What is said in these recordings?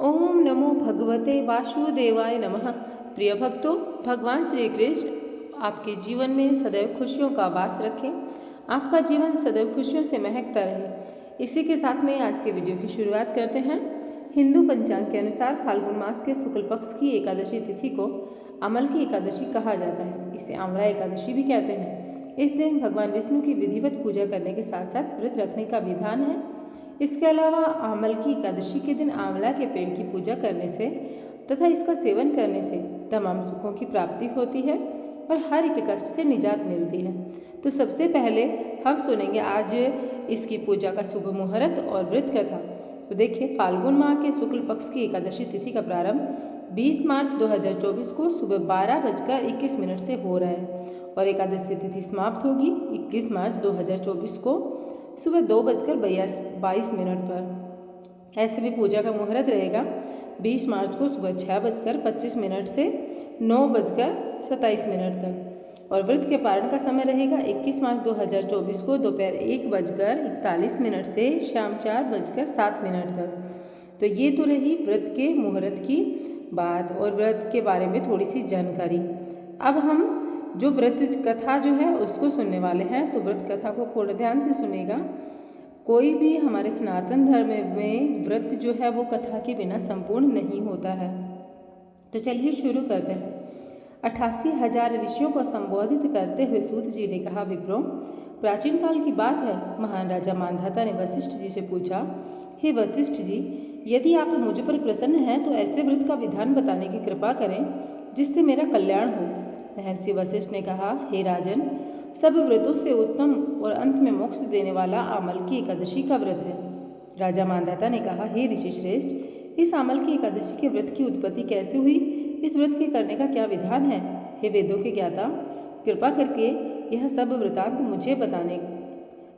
ओम नमो भगवते वासुदेवाय नमः। प्रिय भक्तों, भगवान श्री कृष्ण आपके जीवन में सदैव खुशियों का वास रखें, आपका जीवन सदैव खुशियों से महकता रहे। इसी के साथ में आज के वीडियो की शुरुआत करते हैं। हिंदू पंचांग के अनुसार फाल्गुन मास के शुक्ल पक्ष की एकादशी तिथि को अमल की एकादशी कहा जाता है। इसे आंवला एकादशी भी कहते हैं। इस दिन भगवान विष्णु की विधिवत पूजा करने के साथ साथ व्रत रखने का विधान है। इसके अलावा आमल की एकादशी के दिन आंवला के पेड़ की पूजा करने से तथा इसका सेवन करने से तमाम सुखों की प्राप्ति होती है और हर एक कष्ट से निजात मिलती है। तो सबसे पहले हम सुनेंगे आज इसकी पूजा का शुभ मुहूर्त और व्रत कथा। तो देखिए, फाल्गुन माह के शुक्ल पक्ष की एकादशी तिथि का प्रारंभ 20 मार्च 2024 को सुबह 12:21 से हो रहा है और एकादशी तिथि समाप्त होगी 21 मार्च 2024 को सुबह 2:22 पर। ऐसे भी पूजा का मुहूर्त रहेगा 20 मार्च को सुबह 6:25 से 9:27 तक और व्रत के पारण का समय रहेगा 21 मार्च 2024 को दोपहर 1:41 से शाम 4:07 तक। तो ये तो रही व्रत के मुहूर्त की बात और व्रत के बारे में थोड़ी सी जानकारी। अब हम जो व्रत कथा जो है उसको सुनने वाले हैं। तो व्रत कथा को थोड़ा ध्यान से सुनेगा। कोई भी हमारे सनातन धर्म में व्रत जो है वो कथा के बिना संपूर्ण नहीं होता है। तो चलिए शुरू करते हैं। 88,000 ऋषियों को संबोधित करते हुए सूत जी ने कहा, विप्रो, प्राचीन काल की बात है। महान राजा मांधाता ने वशिष्ठ जी से पूछा, हे वशिष्ठ जी, यदि आप मुझ पर प्रसन्न हैं तो ऐसे व्रत का विधान बताने की कृपा करें जिससे मेरा कल्याण हो। महर्षि वशिष्ठ ने कहा, हे राजन, सब व्रतों से उत्तम और अंत में मोक्ष देने वाला आमल की एकादशी का व्रत है। राजा मांधाता ने कहा, हे ऋषि श्रेष्ठ, इस आमल की एकादशी के व्रत की उत्पत्ति कैसे हुई? इस व्रत के करने का क्या विधान है? हे वेदों के ज्ञाता, कृपा करके यह सब वृतांत मुझे बताने।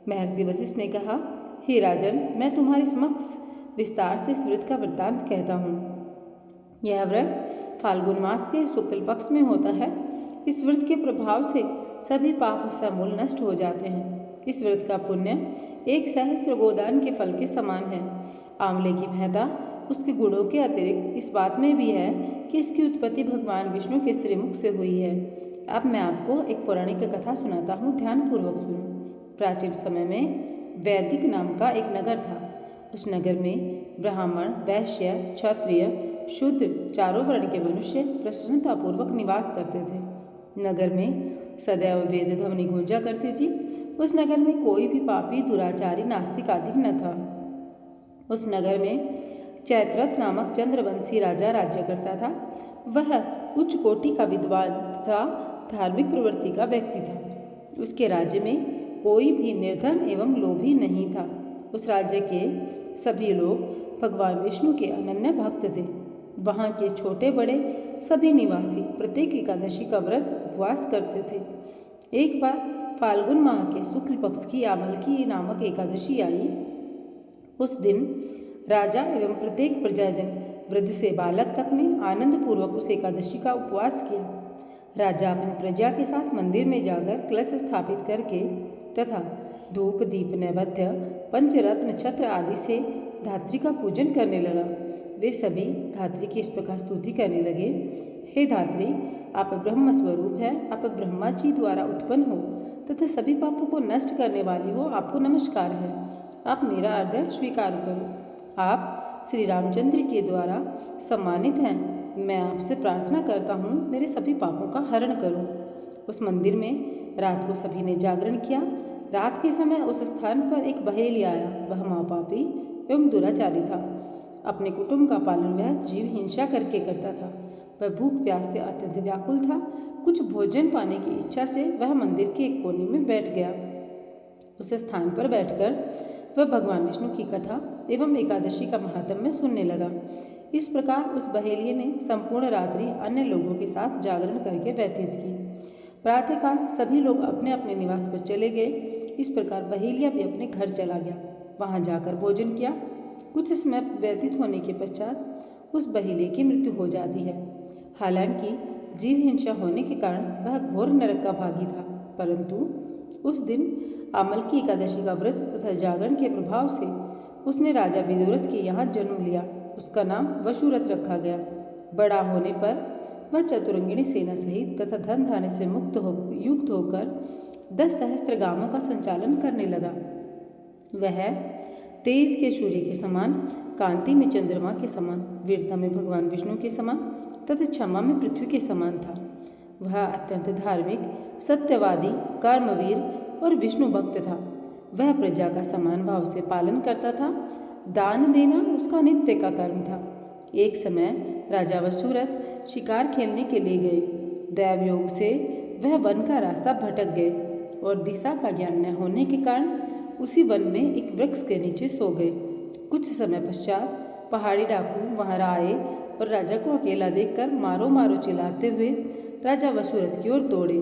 महर्षि वशिष्ठ ने कहा, हे राजन, मैं तुम्हारे समक्ष विस्तार से इस व्रत का वृत्तांत कहता हूँ। यह व्रत फाल्गुन मास के शुक्ल पक्ष में होता है। इस व्रत के प्रभाव से सभी पाप समूल नष्ट हो जाते हैं। इस व्रत का पुण्य 1 सहस्त्र गोदान के फल के समान है। आंवले की महत्ता उसके गुणों के अतिरिक्त इस बात में भी है कि इसकी उत्पत्ति भगवान विष्णु के श्रीमुख से हुई है। अब मैं आपको एक पौराणिक कथा सुनाता हूँ, ध्यानपूर्वक सुनो। प्राचीन समय में वैदिक नाम का एक नगर था। उस नगर में ब्राह्मण, वैश्य, क्षत्रिय, शूद्र चारों वर्ण के मनुष्य प्रसन्नतापूर्वक निवास करते थे। नगर में सदैव वेद ध्वनि गूंजा करती थी। उस नगर में कोई भी पापी, दुराचारी, नास्तिक आदि न था। उस नगर में चैत्रथ नामक चंद्रवंशी राजा राज्य करता था। वह उच्च कोटि का विद्वान तथा धार्मिक प्रवृत्ति का व्यक्ति था। उसके राज्य में कोई भी निर्धन एवं लोभी नहीं था। उस राज्य के सभी लोग भगवान विष्णु के अनन्य भक्त थे। वहाँ के छोटे बड़े सभी निवासी प्रत्येक एकादशी का व्रत उपवास करते थे। एक बार फाल्गुन माह के शुक्ल पक्ष की आमल की नामक एकादशी आई। उस दिन राजा एवं प्रत्येक प्रजाजन, वृद्ध से बालक तक ने आनंद पूर्वक उस एकादशी का उपवास किया। राजा अपनी प्रजा के साथ मंदिर में जाकर कलश स्थापित करके तथा धूप, दीप, नैवेद्य, पंचरत्न, छत्र आदि से धात्री का पूजन करने लगा। वे सभी धात्री की इस प्रकार स्तुति करने लगे, हे धात्री, आप ब्रह्म स्वरूप हैं, आप ब्रह्मा जी द्वारा उत्पन्न हो तथा सभी पापों को नष्ट करने वाली हो। आपको नमस्कार है। आप मेरा आदर स्वीकार करो। आप श्री रामचंद्र के द्वारा सम्मानित हैं। मैं आपसे प्रार्थना करता हूँ, मेरे सभी पापों का हरण करो। उस मंदिर में रात को सभी ने जागरण किया। रात के समय उस स्थान पर एक बहेली आया। वह महापापी एवं दुराचारी था। अपने कुटुंब का पालन वह जीव हिंसा करके करता था। वह भूख प्यास से अत्यंत व्याकुल था। कुछ भोजन पाने की इच्छा से वह मंदिर के एक कोने में बैठ गया। उस स्थान पर बैठकर वह भगवान विष्णु की कथा एवं एकादशी का महात्म्य सुनने लगा। इस प्रकार उस बहेलिये ने संपूर्ण रात्रि अन्य लोगों के साथ जागरण करके व्यतीत की। प्रातःकाल सभी लोग अपने अपने निवास पर चले गए। इस प्रकार बहेलिया भी अपने घर चला गया। वहां जाकर भोजन किया। कुछ समय व्यतीत होने के पश्चात उस बहेलिये की मृत्यु हो जाती है। हालांकि जीव हिंसा होने के कारण वह घोर नरक का भागी था, परंतु उस दिन आमल की एकादशी का व्रत तथा जागरण के प्रभाव से उसने राजा विदुरथ के यहाँ जन्म लिया उसका नाम वशुरथ रखा गया। बड़ा होने पर वह चतुरंगिणी सेना सहित तथा धन धान्य से युक्त होकर 10 सहस्त्र गांवों का संचालन करने लगा। वह तेज के सूर्य के समान, कांति में चंद्रमा के समान, वीरता में भगवान विष्णु के समान तथा क्षमा में पृथ्वी के समान था। वह अत्यंत धार्मिक, सत्यवादी, कर्मवीर और विष्णु भक्त था। वह प्रजा का समान भाव से पालन करता था। दान देना उसका नित्य का कर्म था। एक समय राजा वशुरथ शिकार खेलने के लिए गए। दैवयोग से वह वन का रास्ता भटक गए और दिशा का ज्ञान न होने के कारण उसी वन में एक वृक्ष के नीचे सो गए। कुछ समय पश्चात पहाड़ी डाकू वहां आए और राजा को अकेला देखकर मारो मारो चिल्लाते हुए राजा वशुरथ की ओर दौड़े।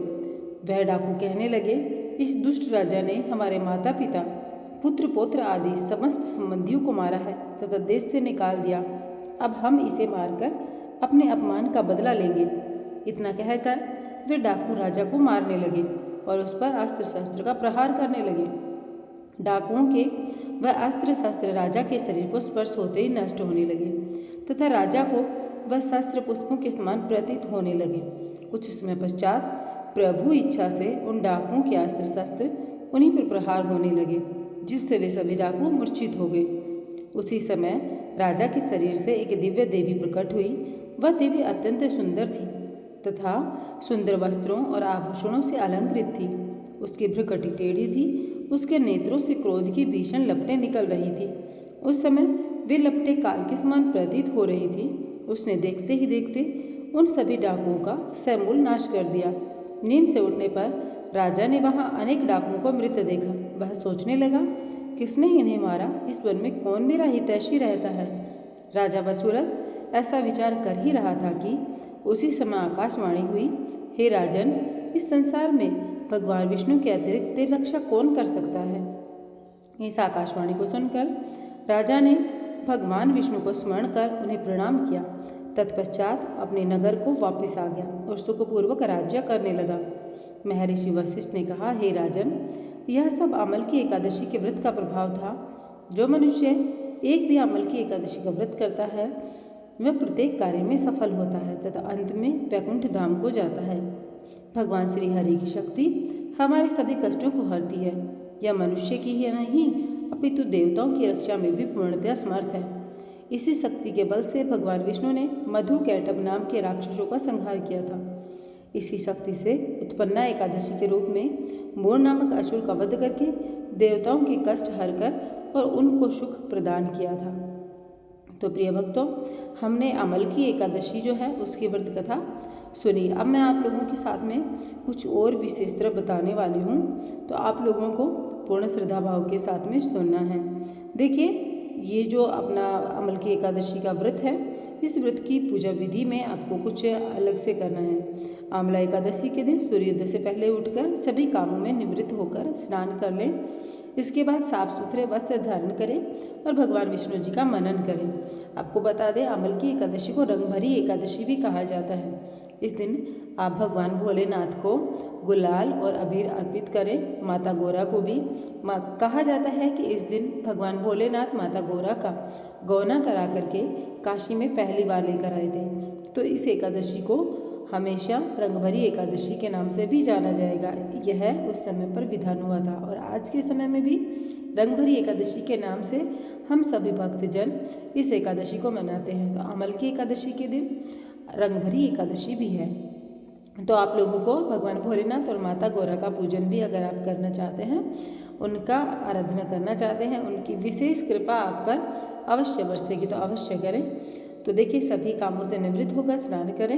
वह डाकू कहने लगे, इस दुष्ट राजा ने हमारे माता पिता, पुत्र पौत्र आदि समस्त संबंधियों को मारा है तथा देश से निकाल दिया। अब हम इसे मारकर अपने अपमान का बदला लेंगे। इतना कहकर वे डाकू राजा को मारने लगे और उस पर अस्त्र शस्त्र का प्रहार करने लगे। डाकुओं के वह अस्त्र शस्त्र राजा के शरीर को स्पर्श होते ही नष्ट होने लगे तथा राजा को वह शस्त्र पुष्पों के समान प्रतीत होने लगे। कुछ समय पश्चात प्रभु इच्छा से उन डाकुओं के अस्त्र शस्त्र उन्हीं पर प्रहार होने लगे, जिससे वे सभी डाकू मूर्छित हो गए। उसी समय राजा के शरीर से एक दिव्य देवी प्रकट हुई। वह देवी अत्यंत सुंदर थी तथा सुंदर वस्त्रों और आभूषणों से अलंकृत थी। उसकी भ्रुकटी टेढ़ी थी। उसके नेत्रों से क्रोध की भीषण लपटें निकल रही थी। उस समय वे लपटें काल के समान प्रतीत हो रही थी। उसने देखते ही देखते उन सभी डाकुओं का समूल नाश कर दिया। नींद से उठने पर राजा ने वहां अनेक डाकुओं को मृत देखा। वह सोचने लगा, किसने इन्हें मारा? इस वन में कौन मेरा हितैषी रहता है? राजा वशुरथ ऐसा विचार कर ही रहा था कि उसी समय आकाशवाणी हुई, हे राजन, इस संसार में भगवान विष्णु के अतिरिक्त तेरी रक्षा कौन कर सकता है? इस आकाशवाणी को सुनकर राजा ने भगवान विष्णु को स्मरण कर उन्हें प्रणाम किया। तत्पश्चात अपने नगर को वापस आ गया और सुखपूर्वक राज्य करने लगा। महर्षि वशिष्ठ ने कहा, हे राजन, यह सब अमल की एकादशी के व्रत का प्रभाव था। जो मनुष्य एक भी अमल की एकादशी का व्रत करता है वह प्रत्येक कार्य में सफल होता है तथा अंत में वैकुंठ धाम को जाता है। भगवान श्री हरि की शक्ति हमारे सभी कष्टों को हरती है। यह मनुष्य की ही नहीं अपितु देवताओं की रक्षा में भी पूर्णतया समर्थ है। इसी शक्ति के बल से भगवान विष्णु ने मधु कैटभ नाम के राक्षसों का संहार किया था। इसी शक्ति से उत्पन्ना एकादशी के रूप में मोर नामक असुर का वध करके देवताओं के कष्ट हरकर और उनको सुख प्रदान किया था। तो प्रिय भक्तों, हमने अमल की एकादशी जो है उसकी व्रत कथा सुनी। अब मैं आप लोगों के साथ में कुछ और विशेषता बताने वाली हूँ, तो आप लोगों को पूर्ण श्रद्धा भाव के साथ में सुनना है। देखिए, ये जो अपना अमल की एकादशी का व्रत है, इस व्रत की पूजा विधि में आपको कुछ अलग से करना है। आमला एकादशी के दिन सूर्योदय से पहले उठकर सभी कामों में निवृत्त होकर स्नान कर लें। इसके बाद साफ सुथरे वस्त्र धारण करें और भगवान विष्णु जी का मनन करें। आपको बता दें, अमल की एकादशी को रंगभरी एकादशी भी कहा जाता है। इस दिन आप भगवान भोलेनाथ को गुलाल और अबीर अर्पित करें। माता गौरा को भी कहा जाता है कि इस दिन भगवान भोलेनाथ माता गौरा का गौना करा करके काशी में पहली बार लेकर आए थे। तो इस एकादशी को हमेशा रंगभरी एकादशी के नाम से भी जाना जाएगा। यह उस समय पर विधान हुआ था और आज के समय में भी रंगभरी एकादशी के नाम से हम सभी भक्तजन इस एकादशी को मनाते हैं। तो अमल की एकादशी के दिन रंगभरी एकादशी भी है। तो आप लोगों को भगवान भोलेनाथ और माता गौरा का पूजन भी अगर आप करना चाहते हैं, उनका आराधना करना चाहते हैं, उनकी विशेष कृपा आप पर अवश्य बरसेगी, तो अवश्य करें। तो देखिए, सभी कामों से निवृत्त होकर स्नान करें।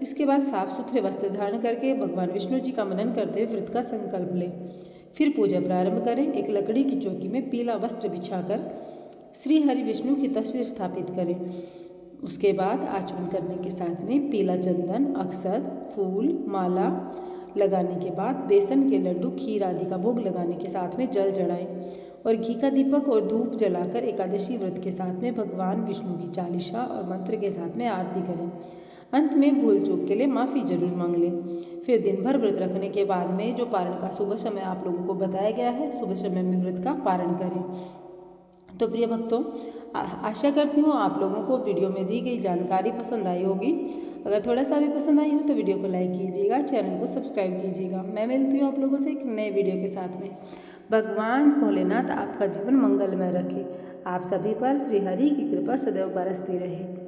इसके बाद साफ सुथरे वस्त्र धारण करके भगवान विष्णु जी का मनन करते हुए व्रत का संकल्प लें। फिर पूजा प्रारंभ करें। एक लकड़ी की चौकी में पीला वस्त्र बिछाकर श्री हरि विष्णु की तस्वीर स्थापित करें। उसके बाद आचमन करने के साथ में पीला चंदन, अक्षत, फूल, माला लगाने के बाद बेसन के लड्डू, खीर आदि का भोग लगाने के साथ में जल चढ़ाएं और घी का दीपक और धूप जलाकर एकादशी व्रत के साथ में भगवान विष्णु की चालीसा और मंत्र के साथ में आरती करें। अंत में भूल चूक के लिए माफ़ी जरूर मांग लें। फिर दिन भर व्रत रखने के बाद में जो पारण का शुभ समय आप लोगों को बताया गया है, शुभ समय में व्रत का पारण करें। तो प्रिय भक्तों, आशा करती हूँ आप लोगों को वीडियो में दी गई जानकारी पसंद आई होगी। अगर थोड़ा सा भी पसंद आई हो तो वीडियो को लाइक कीजिएगा, चैनल को सब्सक्राइब कीजिएगा। मैं मिलती हूँ आप लोगों से एक नए वीडियो के साथ में। भगवान भोलेनाथ आपका जीवन मंगलमय रखे। आप सभी पर श्री हरि की कृपा सदैव बरसती रहे।